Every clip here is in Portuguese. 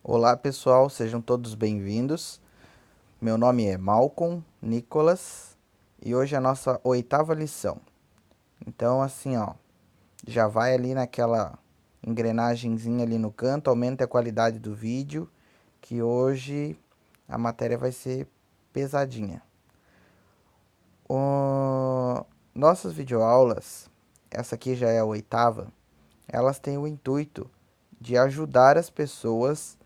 Olá pessoal, sejam todos bem-vindos. Meu nome é Malcolm Nicholas e hoje é a nossa oitava lição. Então, assim, ó, já vai ali naquela engrenagemzinha ali no canto, aumenta a qualidade do vídeo, que hoje a matéria vai ser pesadinha. Nossas videoaulas, essa aqui já é a oitava, elas têm o intuito de ajudar as pessoas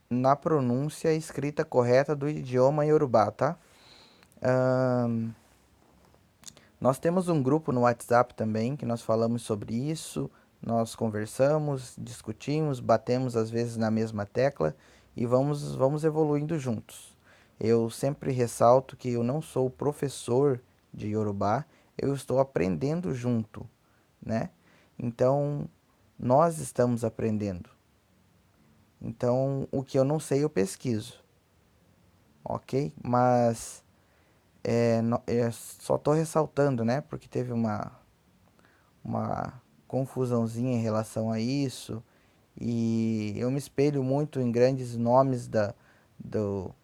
na pronúncia e escrita correta do idioma Yorubá, tá? Nós temos um grupo no WhatsApp também que nós falamos sobre isso, nós conversamos, discutimos, batemos às vezes na mesma tecla e vamos evoluindo juntos. Eu sempre ressalto que eu não sou professor de Yorubá, eu estou aprendendo junto, né? Então, nós estamos aprendendo. Então, o que eu não sei, eu pesquiso, ok? Mas só estou ressaltando, né? Porque teve uma confusãozinha em relação a isso. E eu me espelho muito em grandes nomes do,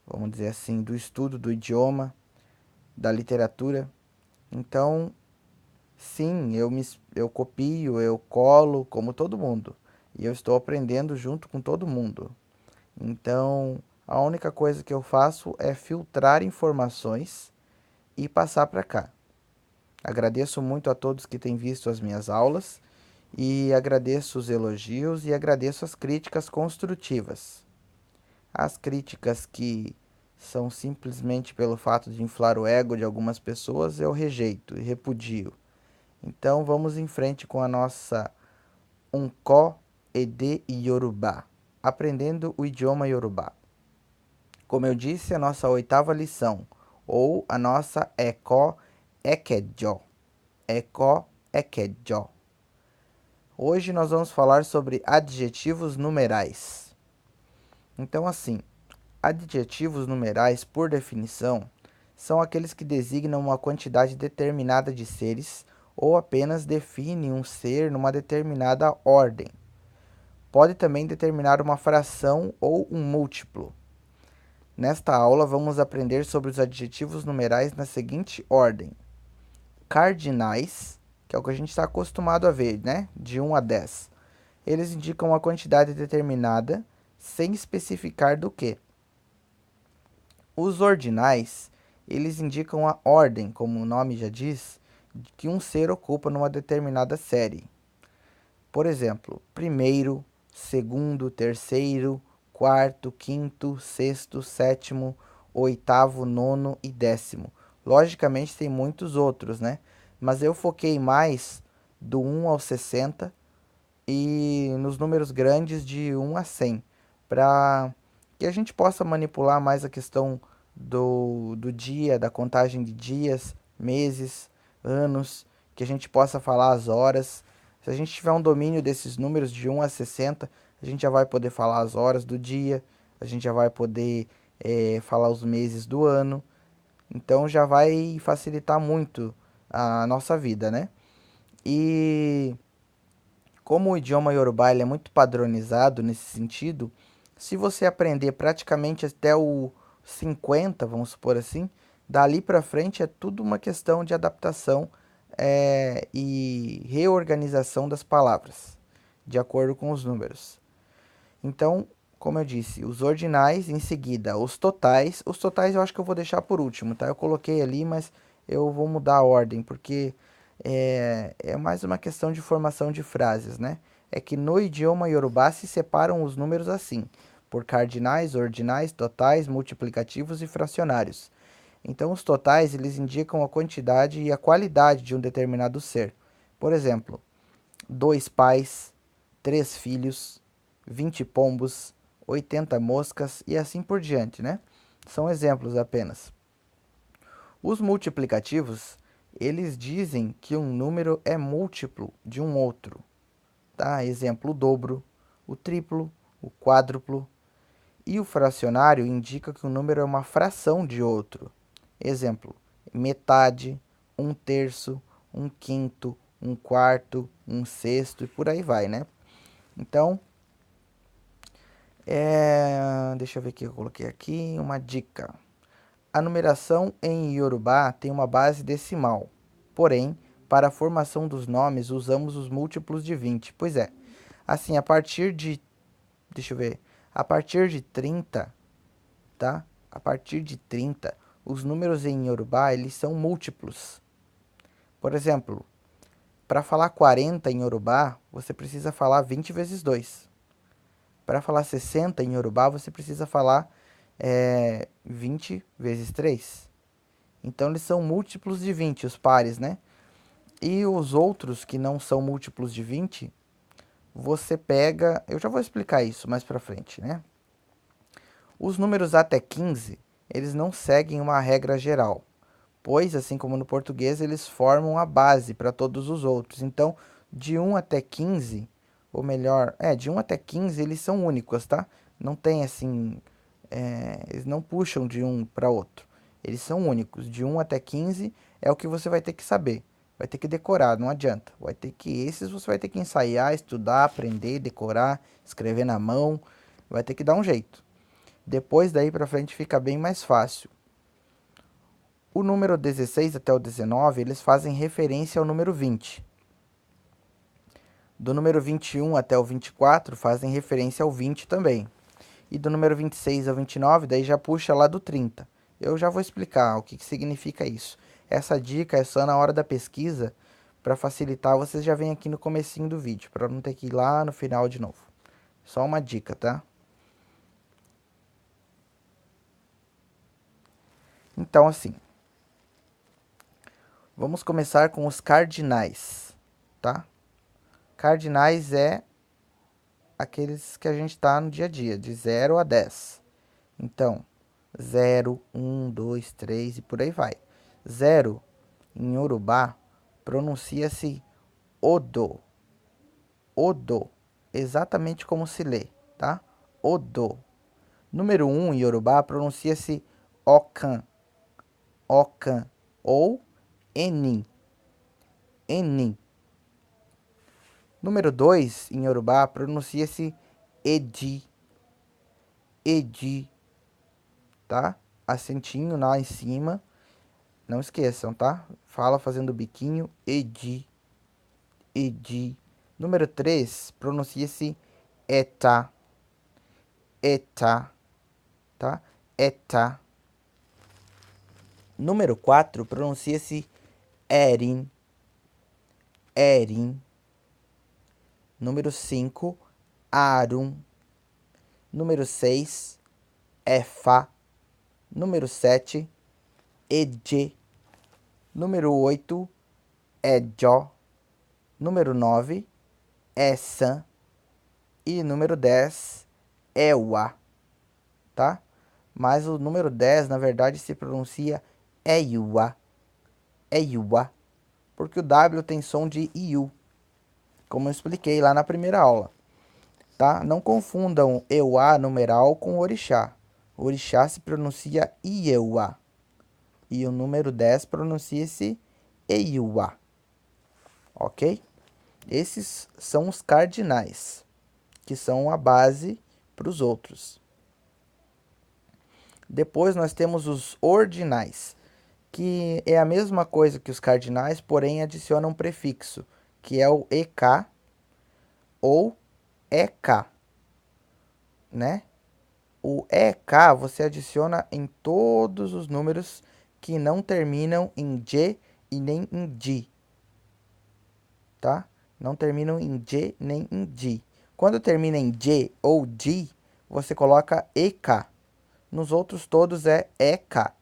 vamos dizer assim, do estudo do idioma, da literatura. Então, sim, eu copio, eu colo, como todo mundo. E eu estou aprendendo junto com todo mundo. Então, a única coisa que eu faço é filtrar informações e passar para cá. Agradeço muito a todos que têm visto as minhas aulas e agradeço os elogios e agradeço as críticas construtivas. As críticas que são simplesmente pelo fato de inflar o ego de algumas pessoas eu rejeito e repudio. Então vamos em frente com a nossa Unko Ede Yorubá, aprendendo o idioma Yorubá. Como eu disse, a nossa oitava lição, ou a nossa Eko Ekejo. Eko Ekejo. Hoje nós vamos falar sobre adjetivos numerais. Então, assim, adjetivos numerais, por definição, são aqueles que designam uma quantidade determinada de seres ou apenas definem um ser numa determinada ordem. Pode também determinar uma fração ou um múltiplo. Nesta aula, vamos aprender sobre os adjetivos numerais na seguinte ordem: cardinais, que é o que a gente está acostumado a ver, né? De 1 a 10. Eles indicam uma quantidade determinada, sem especificar do que. Os ordinais, eles indicam a ordem, como o nome já diz, que um ser ocupa numa determinada série. Por exemplo, primeiro, segundo, terceiro, quarto, quinto, sexto, sétimo, oitavo, nono e décimo. Logicamente tem muitos outros, né? Mas eu foquei mais do 1 ao 60 e nos números grandes de 1 a 100, para que a gente possa manipular mais a questão do dia, da contagem de dias, meses, anos, que a gente possa falar as horas. Se a gente tiver um domínio desses números de 1 a 60, a gente já vai poder falar as horas do dia, a gente já vai poder falar os meses do ano. Então já vai facilitar muito a nossa vida, né? E como o idioma Yorubá ele é muito padronizado nesse sentido, se você aprender praticamente até o 50, vamos supor assim, dali para frente é tudo uma questão de adaptação e reorganização das palavras, de acordo com os números. Então, como eu disse, os ordinais, em seguida os totais eu acho que eu vou deixar por último, tá? Eu coloquei ali, mas eu vou mudar a ordem, porque é mais uma questão de formação de frases, né? É que no idioma Yorubá se separam os números assim, por cardinais, ordinais, totais, multiplicativos e fracionários. Então, os totais, eles indicam a quantidade e a qualidade de um determinado ser. Por exemplo, dois pais, três filhos, 20 pombos, 80 moscas e assim por diante, né? São exemplos apenas. Os multiplicativos, eles dizem que um número é múltiplo de um outro, tá? Exemplo, o dobro, o triplo, o quádruplo. E o fracionário indica que um número é uma fração de outro. Exemplo, metade, um terço, um quinto, um quarto, um sexto e por aí vai, né? Então, Deixa eu ver o que eu coloquei aqui, uma dica. A numeração em Yorubá tem uma base decimal. Porém, para a formação dos nomes, usamos os múltiplos de 20. Pois é. Assim, a partir de... Deixa eu ver. A partir de 30, tá? A partir de 30, os números em Yorubá, eles são múltiplos. Por exemplo, para falar 40 em Yorubá, você precisa falar 20 vezes 2. Para falar 60 em Yorubá, você precisa falar 20 vezes 3. Então, eles são múltiplos de 20, os pares, né? E os outros que não são múltiplos de 20, você pega... Eu já vou explicar isso mais pra frente, né? Os números até 15, eles não seguem uma regra geral, pois, assim como no português, eles formam a base para todos os outros. Então, de 1 até 15, ou melhor, de 1 até 15, eles são únicos, tá? Não tem assim... eles não puxam de um para outro. Eles são únicos. De 1 até 15 é o que você vai ter que saber. Vai ter que decorar, não adianta. Esses você vai ter que ensaiar, estudar, aprender, decorar, escrever na mão. Vai ter que dar um jeito. Depois daí para frente fica bem mais fácil. O número 16 até o 19, eles fazem referência ao número 20. Do número 21 até o 24 fazem referência ao 20 também. E do número 26 ao 29, daí já puxa lá do 30. Eu já vou explicar o que significa isso. Essa dica é só na hora da pesquisa, para facilitar, vocês já vêm aqui no comecinho do vídeo, para não ter que ir lá no final de novo. Só uma dica, tá? Então, assim, vamos começar com os cardinais, tá? Cardinais é aqueles que a gente está no dia a dia, de 0 a 10. Então, 0, 1, 2, 3 e por aí vai. 0 em Urubá pronuncia-se Odo. Odo. Exatamente como se lê, tá? Odo. Número 1 em Yorubá pronuncia-se Okan. Okan. Ou Enin. Enin. Número 2 em Yorubá pronuncia-se Edi. Edi. Tá? Acentinho lá em cima. Não esqueçam, tá? Fala fazendo biquinho. Edi. Edi. Número 3 pronuncia-se Eta. Eta. Tá? Eta. Número 4 pronuncia-se Erin. Erin. Número 5, Arum. Número 6, Efa. Número 7, Eje. Número 8, Ejo. Número 9, Essan. E número 10, Ewa, tá? Mas o número 10, na verdade, se pronuncia Eiwa. Eiwa. Porque o W tem som de IU, como eu expliquei lá na primeira aula, tá? Não confundam Ewa numeral com orixá. O orixá se pronuncia Iewa. E o número 10 pronuncia-se Eiwa. Ok? Esses são os cardinais, que são a base para os outros. Depois nós temos os ordinais, que é a mesma coisa que os cardinais, porém adiciona um prefixo, que é o EK ou EK, né? O EK você adiciona em todos os números que não terminam em J e nem em D, tá? Não terminam em J nem em D. Quando termina em J ou D, você coloca EK. Nos outros todos é EK,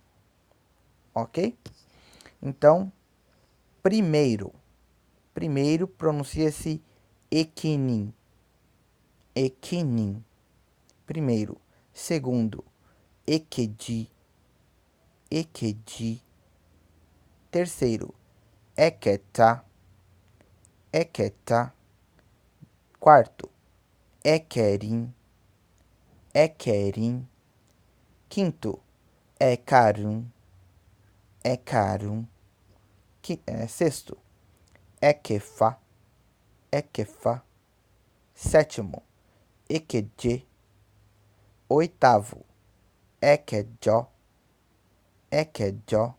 ok? Então, primeiro pronuncia-se Equinin. Equinin. Primeiro. Segundo, Ekedi. Ekedi. Terceiro, Eketa. Eketa. Quarto, Ekerin. Ekerin. Quinto, Ekarum. Ekarum. Sexto, Ekefa. Ekefa. Sétimo, Ekeje. Oitavo, ẹ̀kẹjọ, ẹ̀kẹjọ.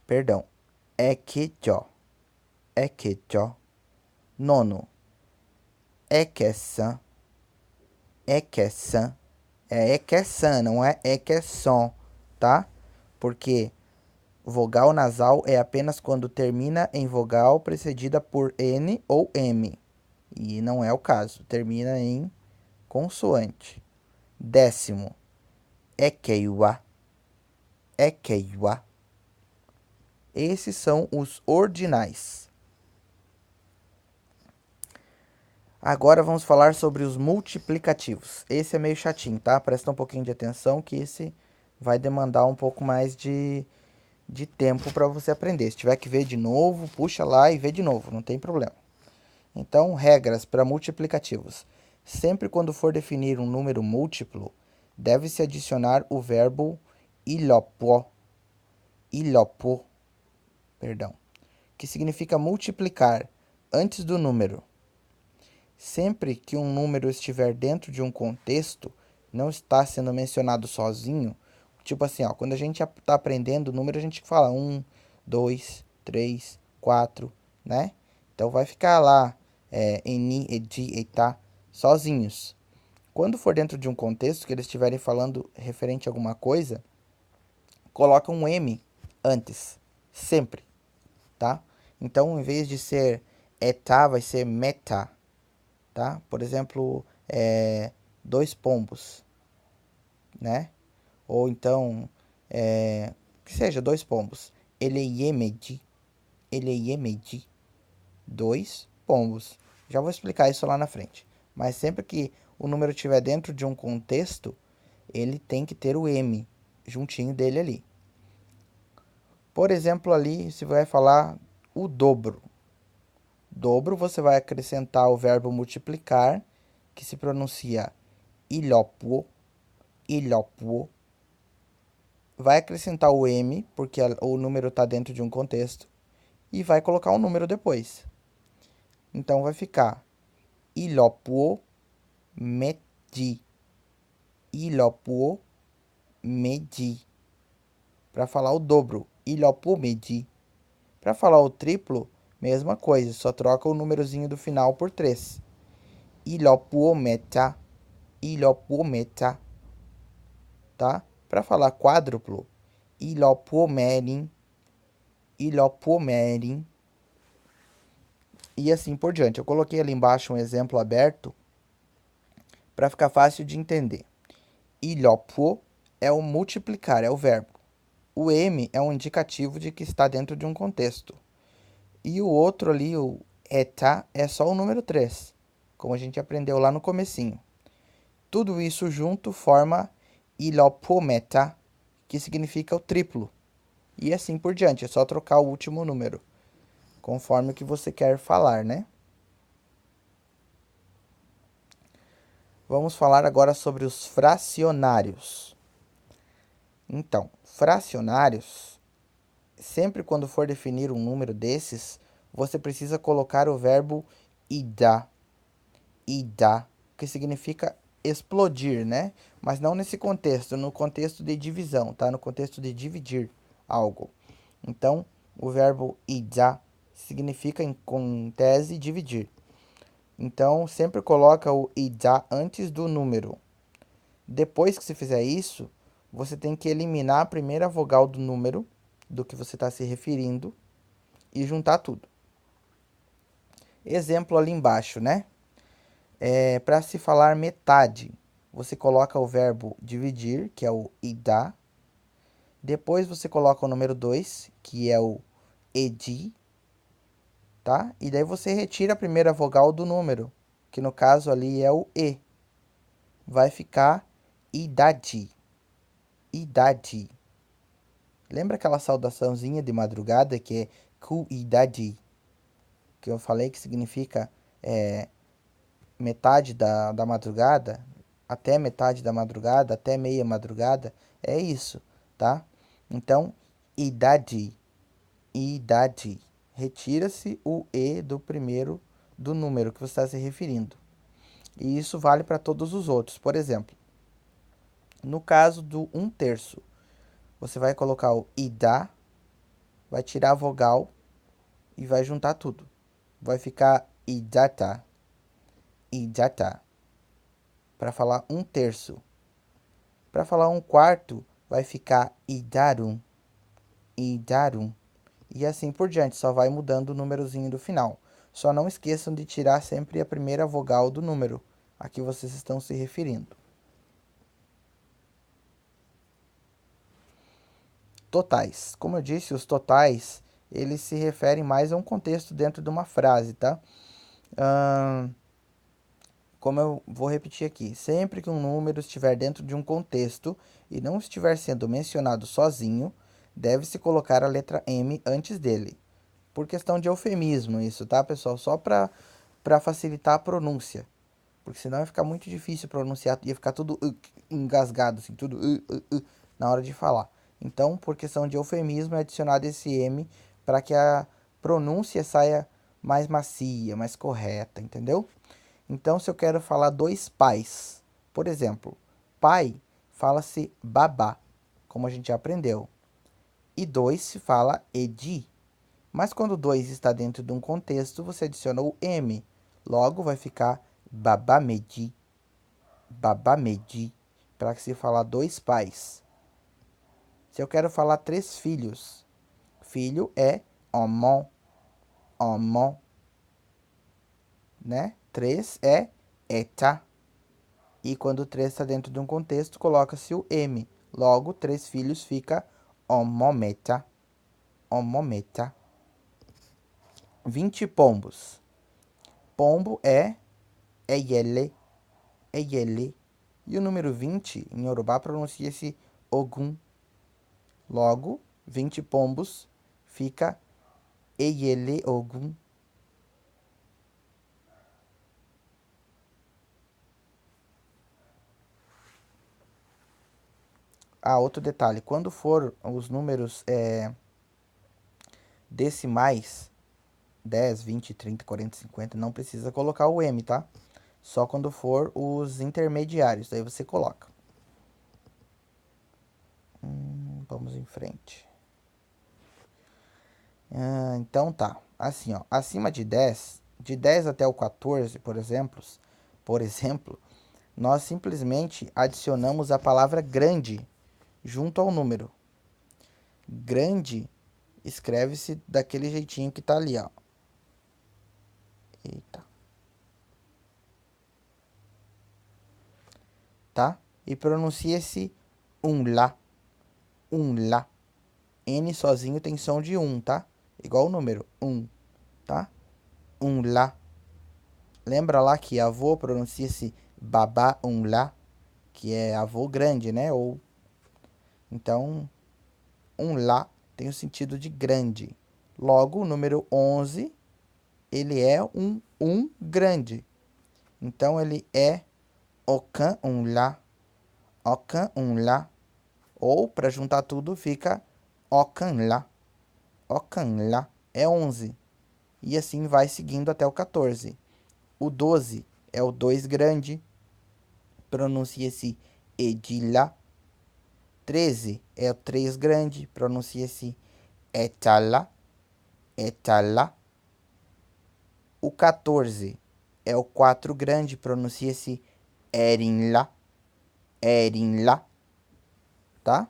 Perdão, ẹ̀kẹjọ, ẹ̀kẹjọ. Nono, ẹ̀kẹsàn, ẹ̀kẹsàn. É equeçã, não é equeçon, tá? Porque vogal nasal é apenas quando termina em vogal precedida por N ou M. E não é o caso, termina em consoante. Décimo, equeiwa, equeiwa. Esses são os ordinais. Agora vamos falar sobre os multiplicativos. Esse é meio chatinho, tá? Presta um pouquinho de atenção que esse vai demandar um pouco mais de tempo para você aprender. Se tiver que ver de novo, puxa lá e vê de novo, não tem problema. Então, regras para multiplicativos. Sempre quando for definir um número múltiplo, deve-se adicionar o verbo ilopo, ilopo, perdão, que significa multiplicar antes do número. Sempre que um número estiver dentro de um contexto, não está sendo mencionado sozinho, tipo assim, ó, quando a gente está aprendendo o número, a gente fala 1, 2, 3, 4, né? Então vai ficar lá eni, edi, etá, sozinhos. Quando for dentro de um contexto que eles estiverem falando referente a alguma coisa, coloca um M antes, sempre, tá? Então, em vez de ser etá, vai ser metá, tá? Por exemplo, dois pombos, né? Ou então, que seja dois pombos. Eleyemedi, eleyemedi, dois pombos. Já vou explicar isso lá na frente. Mas sempre que o número estiver dentro de um contexto, ele tem que ter o M juntinho dele ali. Por exemplo, ali você vai falar o dobro. Dobro, você vai acrescentar o verbo multiplicar, que se pronuncia ilhopuo, ilhopuo. Vai acrescentar o M, porque o número está dentro de um contexto, e vai colocar um número depois. Então vai ficar ilhopuo medi, ilhopuo medi. Para falar o dobro, ilhopuo medi. Para falar o triplo, mesma coisa, só troca o númerozinho do final por 3. Ilhopuo meta, ilhopuo meta, tá? Para falar quádruplo, ilhopuomerin, ilhopuomerin, e assim por diante. Eu coloquei ali embaixo um exemplo aberto para ficar fácil de entender. Ilhopuo é o multiplicar, é o verbo. O M é um indicativo de que está dentro de um contexto. E o outro ali, o etá, é só o número 3, como a gente aprendeu lá no comecinho. Tudo isso junto forma ilhopuometa, que significa o triplo. E assim por diante, é só trocar o último número, conforme o que você quer falar, né? Vamos falar agora sobre os fracionários. Então, fracionários, sempre quando for definir um número desses, você precisa colocar o verbo ida, que significa explodir, né? Mas não nesse contexto, no contexto de divisão, tá? No contexto de dividir algo. Então, o verbo ida significa, com tese, dividir. Então, sempre coloca o ida antes do número. Depois que você fizer isso, você tem que eliminar a primeira vogal do número, do que você está se referindo, e juntar tudo. Exemplo ali embaixo, né? Para se falar metade, você coloca o verbo dividir, que é o ida. Depois você coloca o número 2, que é o edi, tá? E daí você retira a primeira vogal do número, que no caso ali é o e. Vai ficar idade, idade. Lembra aquela saudaçãozinha de madrugada que é cu-idade, que eu falei que significa metade da madrugada, até metade da madrugada, até meia madrugada? É isso, tá? Então, idade, idade. Retira-se o e do primeiro do número que você está se referindo. E isso vale para todos os outros. Por exemplo, no caso do 1/3, você vai colocar o ida, vai tirar a vogal e vai juntar tudo. Vai ficar idata, idata, para falar 1/3. Para falar 1/4, vai ficar idarum, idarum. E assim por diante, só vai mudando o númerozinho do final. Só não esqueçam de tirar sempre a primeira vogal do número a que vocês estão se referindo. Totais. Como eu disse, os totais, eles se referem mais a um contexto dentro de uma frase, tá? Como eu vou repetir aqui, sempre que um número estiver dentro de um contexto e não estiver sendo mencionado sozinho, deve-se colocar a letra M antes dele. Por questão de eufemismo isso, tá, pessoal? Só para facilitar a pronúncia. Porque senão ia ficar muito difícil pronunciar, ia ficar tudo engasgado, assim, tudo na hora de falar. Então, por questão de eufemismo, é adicionado esse M para que a pronúncia saia mais macia, mais correta, entendeu? Então, se eu quero falar dois pais, por exemplo, pai fala-se babá, como a gente já aprendeu. E dois se fala edi. Mas quando dois está dentro de um contexto, você adiciona o M. Logo vai ficar babamedi, babamedi, para se falar dois pais. Se eu quero falar três filhos, filho é omon, omon, né? Três é eta. E quando três está dentro de um contexto, coloca-se o M. Logo, três filhos fica omometa, omometa. 20 pombos. Pombo é eyele, eyele. E o número 20, em Yorubá, pronuncia-se Ogun. Logo, 20 pombos fica eyele Ogun. Ah, outro detalhe. Quando for os números decimais, 10, 20, 30, 40, 50, não precisa colocar o M, tá? Só quando for os intermediários, daí você coloca. Vamos em frente. Então tá. Assim, ó, acima de 10 até o 14, por exemplo, nós simplesmente adicionamos a palavra grande junto ao número. Grande escreve-se daquele jeitinho que tá ali, ó. Eita. Tá? E pronuncia-se lá. Lá. N sozinho tem som de tá? Igual o número tá? Lá. Lembra lá que avô pronuncia-se babá lá, que é avô grande, né? Ou então lá tem o sentido de grande. Logo, o número 11, ele é um grande. Então ele é okan lá, okan lá. Ou para juntar tudo fica okan lá. Okan lá é 11. E assim vai seguindo até o 14. O 12 é o 2 grande, pronuncia-se edila. 13 é o 3 grande, pronuncia-se etala, etala. O 14 é o 4 grande, pronuncia-se erinla, erinla, tá?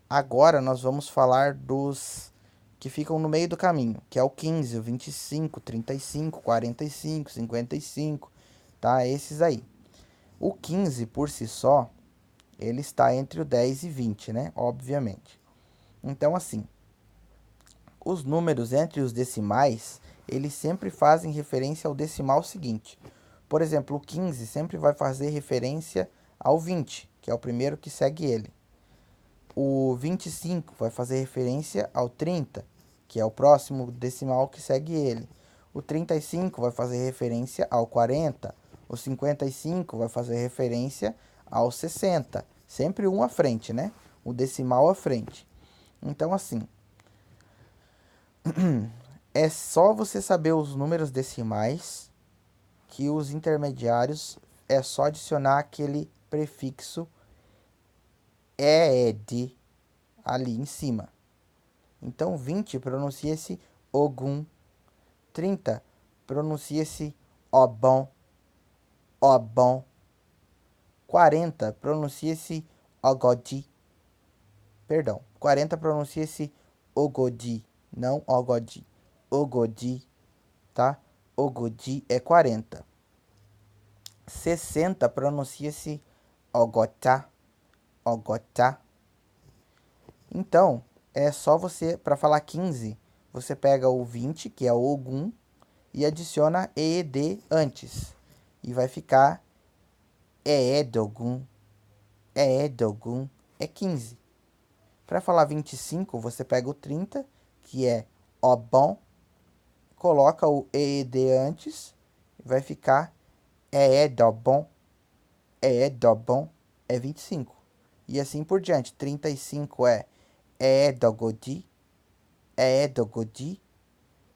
Agora nós vamos falar dos que ficam no meio do caminho, que é o 15, o 25, 35, 45, 55, tá? Esses aí. O 15 por si só, ele está entre o 10 e 20, né? Obviamente. Então, assim, os números entre os decimais, eles sempre fazem referência ao decimal seguinte. Por exemplo, o 15 sempre vai fazer referência ao 20, que é o primeiro que segue ele. O 25 vai fazer referência ao 30, que é o próximo decimal que segue ele. O 35 vai fazer referência ao 40. O 55 vai fazer referência ao 60. Sempre um à frente, né? O decimal à frente. Então, assim, é só você saber os números decimais que os intermediários é só adicionar aquele prefixo ed ali em cima. Então 20 pronuncia-se ogum, 30 pronuncia-se obon, obon, 40 pronuncia-se ogodi, perdão, 40 pronuncia-se ogodi, não ogodi, ogodi, tá? Ogodi é 40. 60 pronuncia-se ogotá, ogotá. Então, é só você, para falar 15, você pega o 20, que é o ogum, e adiciona ed antes. E vai ficar eedogum, eedogum, é 15. Para falar 25, você pega o 30, que é obon, coloca o ed antes, e vai ficar eedobon, eedobon, é 25. E assim por diante. 35 é eedogodi, eedogodi.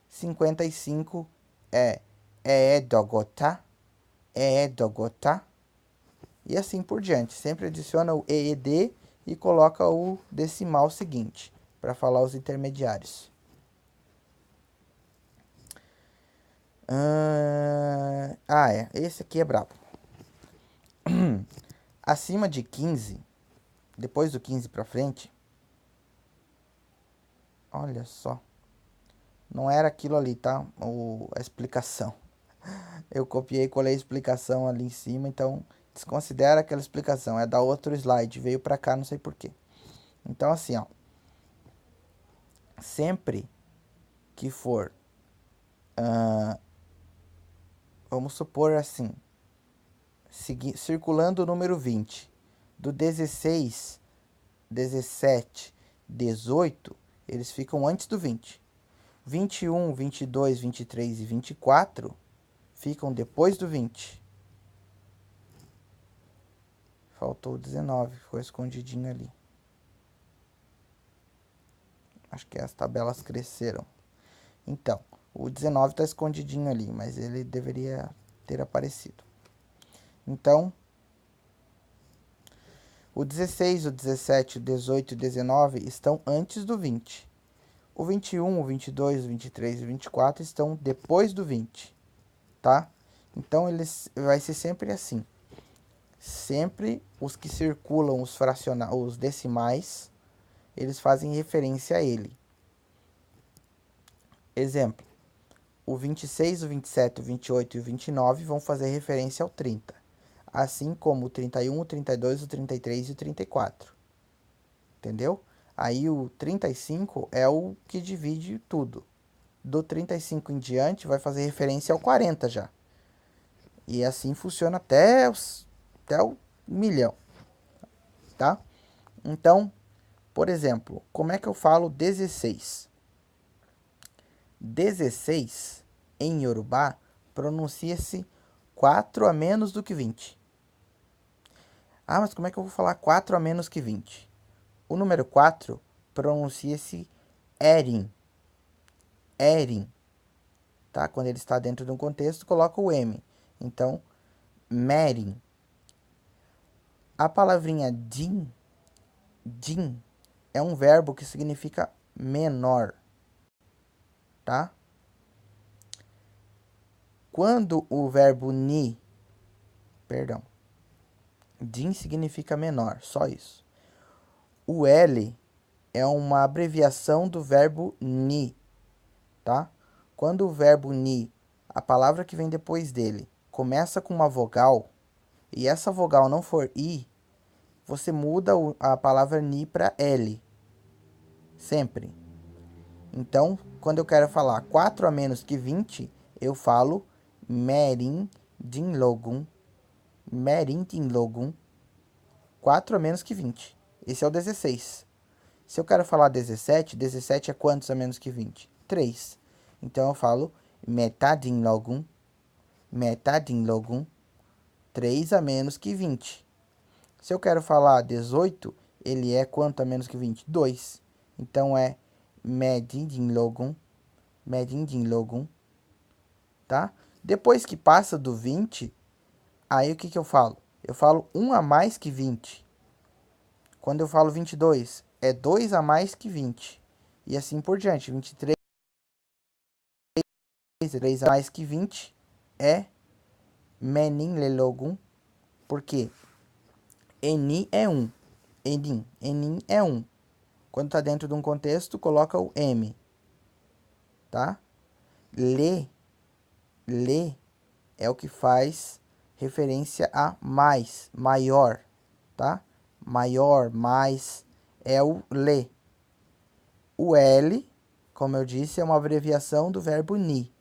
55 é eedogotá, eedogotá. E assim por diante. Sempre adiciona o EED e coloca o decimal seguinte para falar os intermediários. Esse aqui é brabo. Acima de 15, depois do 15 para frente, olha só, não era aquilo ali, tá? A explicação. Eu copiei e colei a explicação ali em cima, então desconsidera aquela explicação. É da outro slide, veio para cá, não sei porquê. Então assim, ó, sempre que for, vamos supor assim, circulando o número 20, do 16, 17, 18, eles ficam antes do 20. 21, 22, 23 e 24 ficam depois do 20. Faltou o 19, ficou escondidinho ali. Acho que as tabelas cresceram. Então, o 19 está escondidinho ali, mas ele deveria ter aparecido. Então, o 16, o 17, o 18 e o 19 estão antes do 20. O 21, o 22, o 23 e o 24 estão depois do 20, tá? Então, vai ser sempre assim. Sempre os que circulam os decimais, eles fazem referência a ele. Exemplo, o 26, o 27, o 28 e o 29 vão fazer referência ao 30. Assim como o 31, o 32, o 33 e o 34. Entendeu? Aí o 35 é o que divide tudo. Do 35 em diante vai fazer referência ao 40 já. E assim funciona até o milhão, tá? Então, por exemplo, como é que eu falo 16? 16 em Yorubá pronuncia-se 4 a menos do que 20. Ah, mas como é que eu vou falar 4 a menos que 20? O número 4 pronuncia-se erin. Erin. Tá? Quando ele está dentro de um contexto, coloca o M. Então, merin. A palavrinha din, din, é um verbo que significa menor, tá? Quando o verbo din significa menor, só isso. O L é uma abreviação do verbo ni, tá? Quando o verbo ni, a palavra que vem depois dele, começa com uma vogal, e essa vogal não for i, você muda a palavra ni para L. Sempre. Então, quando eu quero falar 4 a menos que 20, eu falo merin din logum. Merin din logum. 4 a menos que 20. Esse é o 16. Se eu quero falar 17, 17 é quantos a menos que 20? 3. Então eu falo metadin logum. Metadin logum. 3 a menos que 20. Se eu quero falar 18, ele é quanto a menos que 20? 2. Então é medindin logum, medindin logum, tá? Depois que passa do 20, aí o que eu falo? Eu falo 1 a mais que 20. Quando eu falo 22, é 2 a mais que 20. E assim por diante. 23, 3 a mais que 20 é menin lelogum. Por quê? Eni é 1. Enin é 1. Quando está dentro de um contexto, coloca o M. Tá? Le é o que faz referência a mais, maior, tá? Maior, mais, é o le. O L, como eu disse, é uma abreviação do verbo ni.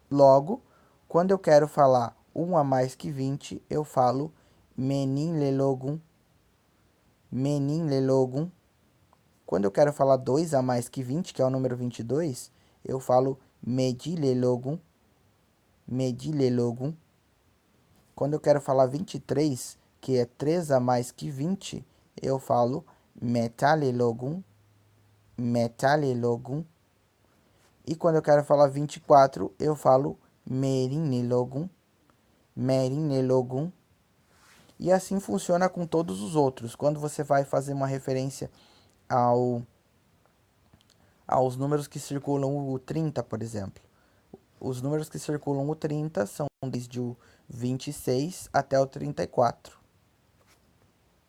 Logo, quando eu quero falar 1 a mais que 20, eu falo menin lelogum. Menin lelogum. Quando eu quero falar 2 a mais que 20, que é o número 22, eu falo medi lelogum. Medi lelogum. Quando eu quero falar 23, que é 3 a mais que 20, eu falo metalelogum. Metalelogum. E quando eu quero falar 24, eu falo merinelogum. Merinelogum. E assim funciona com todos os outros. Quando você vai fazer uma referência aos números que circulam o 30, por exemplo. Os números que circulam o 30 são desde o 26 até o 34.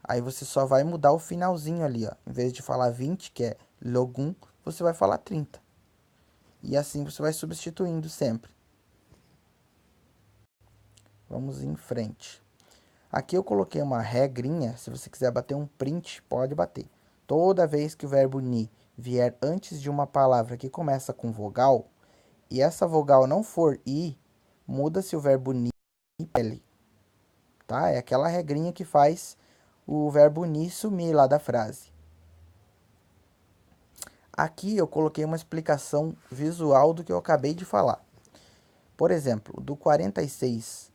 Aí você só vai mudar o finalzinho ali, ó. Em vez de falar 20, que é logum, você vai falar 30. E assim você vai substituindo sempre. Vamos em frente. Aqui eu coloquei uma regrinha, se você quiser bater um print, pode bater. Toda vez que o verbo ni vier antes de uma palavra que começa com vogal, e essa vogal não for i, muda-se o verbo ni para l, tá? É aquela regrinha que faz o verbo ni sumir lá da frase. Aqui eu coloquei uma explicação visual do que eu acabei de falar. Por exemplo, do 46,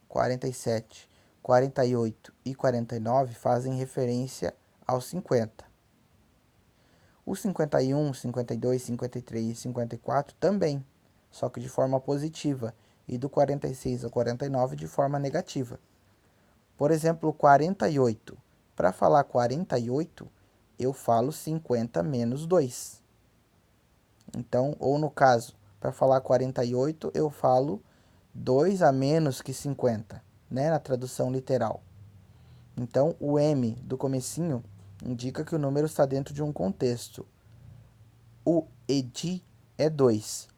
47, 48 e 49 fazem referência aos 50. O 51, 52, 53 e 54 também, só que de forma positiva, e do 46 ao 49 de forma negativa. Por exemplo, 48. Para falar 48, eu falo 50 menos 2. Então, ou no caso, para falar 48, eu falo 2 a menos que 50, né, na tradução literal. Então, o M do comecinho indica que o número está dentro de um contexto. O edi é 2.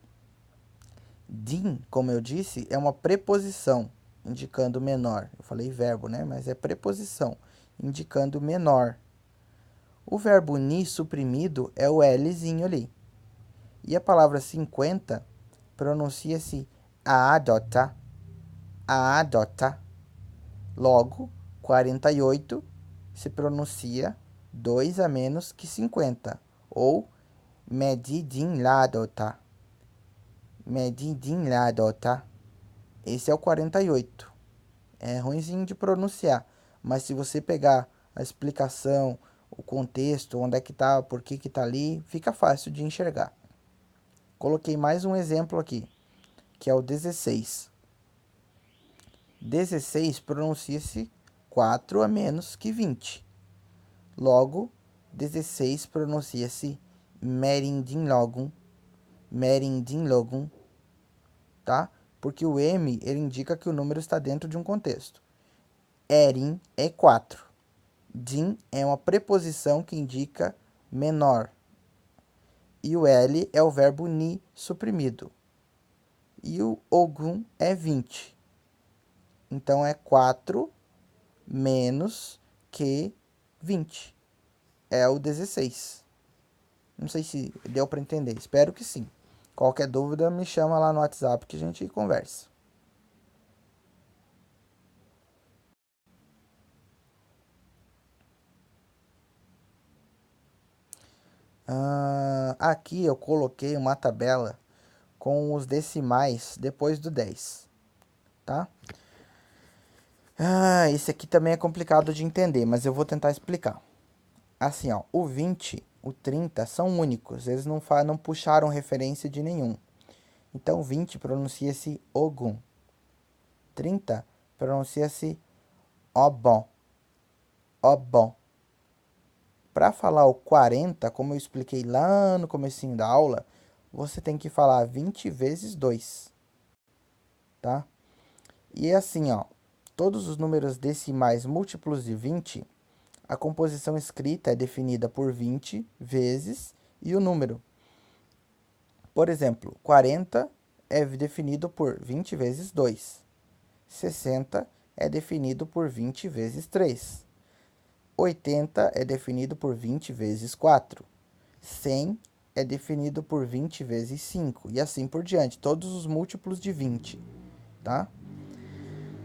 Din, como eu disse, é uma preposição, indicando menor. Eu falei verbo, né, mas é preposição, indicando menor. O verbo ni suprimido é o Lzinho ali. E a palavra 50 pronuncia-se aadota. Aadota. Logo, 48 se pronuncia 2 a menos que 50. Ou medidin ladota. Medidin ladota. Esse é o 48. É ruimzinho de pronunciar. Mas se você pegar a explicação, o contexto, onde é que tá, por que que tá ali, fica fácil de enxergar. Coloquei mais um exemplo aqui, que é o 16. 16 pronuncia-se 4 a menos que 20. Logo, 16 pronuncia-se merindinlogum. Merindinlogum, tá? Porque o M, ele indica que o número está dentro de um contexto. Erin é 4. Din é uma preposição que indica menor. E o L é o verbo ni suprimido. E o ogum é 20. Então, é 4 menos que 20. É o 16. Não sei se deu para entender. Espero que sim. Qualquer dúvida, me chama lá no WhatsApp que a gente conversa. Aqui eu coloquei uma tabela com os decimais depois do 10, tá? Esse aqui também é complicado de entender, mas eu vou tentar explicar. Assim, ó, o 20, o 30 são únicos, eles não puxaram referência de nenhum. Então, 20 pronuncia-se ogum. 30 pronuncia-se obon, obon. Para falar o 40, como eu expliquei lá no comecinho da aula, você tem que falar 20 vezes 2, tá? E é assim, ó, todos os números decimais múltiplos de 20, a composição escrita é definida por 20 vezes e o número. Por exemplo, 40 é definido por 20 vezes 2. 60 é definido por 20 vezes 3. 80 é definido por 20 vezes 4. 100 é definido por 20 vezes 5. E assim por diante, todos os múltiplos de 20, tá?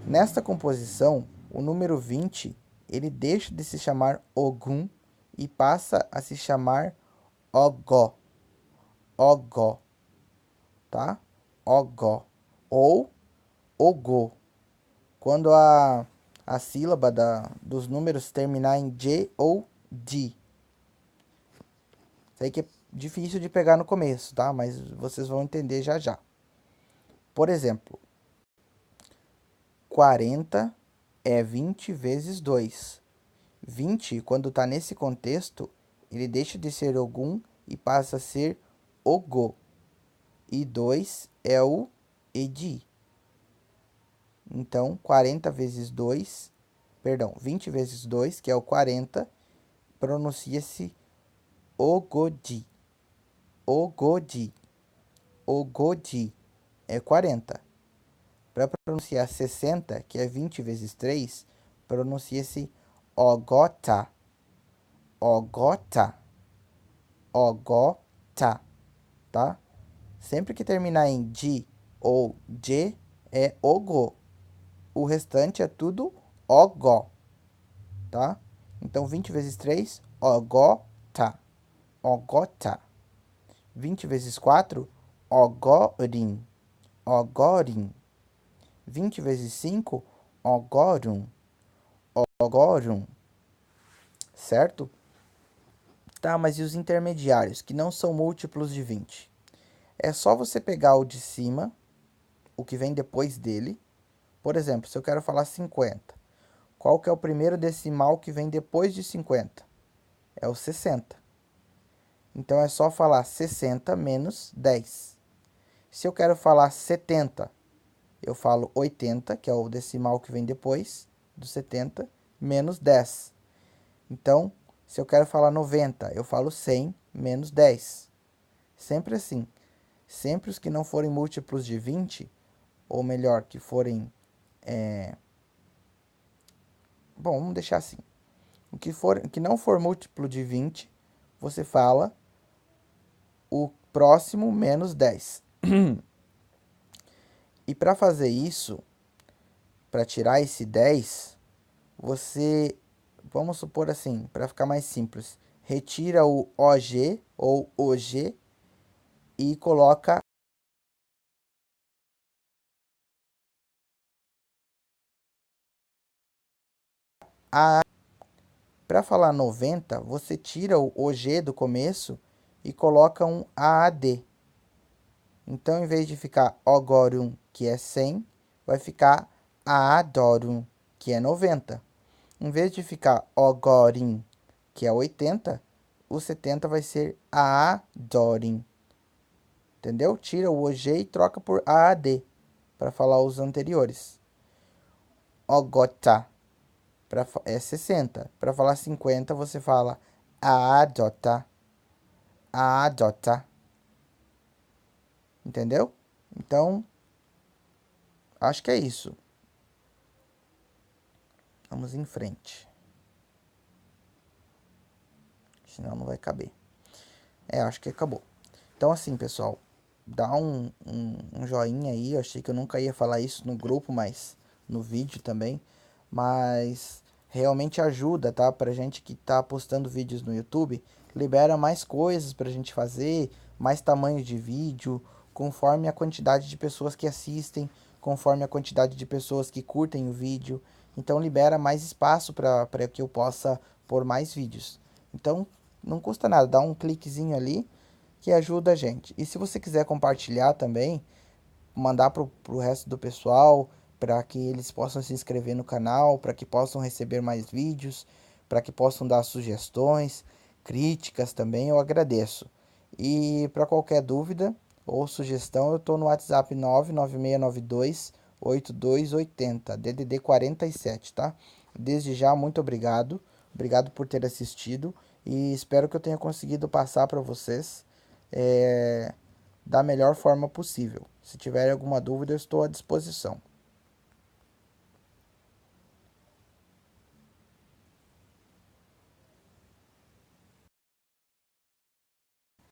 Nesta composição, o número 20, ele deixa de se chamar Ogum e passa a se chamar Ogó. Ogó, tá? Ogó. Ou Ogô. Quando a sílaba dos números terminar em J ou D. Isso aí que é difícil de pegar no começo, tá? Mas vocês vão entender já já. Por exemplo, 40 é 20 vezes 2. 20, quando está nesse contexto, ele deixa de ser Ogum e passa a ser Ogô. E 2 é o Edi. Então, 40 vezes 2, perdão, 20 vezes 2, que é o 40, pronuncia-se Ogodi. Ogodi. Ogodi é 40. Para pronunciar 60, que é 20 vezes 3, pronuncia-se Ogota. Ogota. Ogota, tá? Sempre que terminar em di ou je, é Ogô. O restante é tudo Ogó, tá? Então, 20 vezes 3, Ogota. Ogota. 20 vezes 4, Ogorim. Ogorim. 20 vezes 5, Ogorum. Ogorum. Certo? Tá, mas e os intermediários, que não são múltiplos de 20? É só você pegar o de cima, o que vem depois dele. Por exemplo, se eu quero falar 50, qual que é o primeiro decimal que vem depois de 50? É o 60. Então, é só falar 60 menos 10. Se eu quero falar 70, eu falo 80, que é o decimal que vem depois do 70, menos 10. Então, se eu quero falar 90, eu falo 100 menos 10. Sempre assim. Sempre os que não forem múltiplos de 20, ou melhor, que forem... Bom, vamos deixar assim. O que não for múltiplo de 20, você fala o próximo menos 10. E para fazer isso, para tirar esse 10, você, vamos supor assim, para ficar mais simples, retira o OG ou OG e coloca a. Para falar 90, você tira o OG do começo e coloca um AAD. Então, em vez de ficar Ogorum, que é 100, vai ficar Aadorum, que é 90. Em vez de ficar Ogorim, que é 80, o 70 vai ser Aadorim. Entendeu? Tira o OG e troca por AAD, para falar os anteriores. Ogota é 60. Para falar 50, você fala Aadota. Aadota. Entendeu? Então, acho que é isso. Vamos em frente. Senão não vai caber. Acho que acabou. Então, assim, pessoal, dá um joinha aí. Eu achei que eu nunca ia falar isso no grupo, mas no vídeo também. Mas realmente ajuda, tá? Pra gente que tá postando vídeos no YouTube, libera mais coisas pra gente fazer, mais tamanho de vídeo, conforme a quantidade de pessoas que assistem, conforme a quantidade de pessoas que curtem o vídeo. Então libera mais espaço para que eu possa pôr mais vídeos. Então não custa nada, dá um cliquezinho ali que ajuda a gente. E se você quiser compartilhar também, mandar pro resto do pessoal, para que eles possam se inscrever no canal, para que possam receber mais vídeos, para que possam dar sugestões, críticas também, eu agradeço. E para qualquer dúvida ou sugestão, eu estou no WhatsApp 996928280, DDD 47, tá? Desde já, muito obrigado. Obrigado por ter assistido e espero que eu tenha conseguido passar para vocês da melhor forma possível. Se tiver alguma dúvida, eu estou à disposição.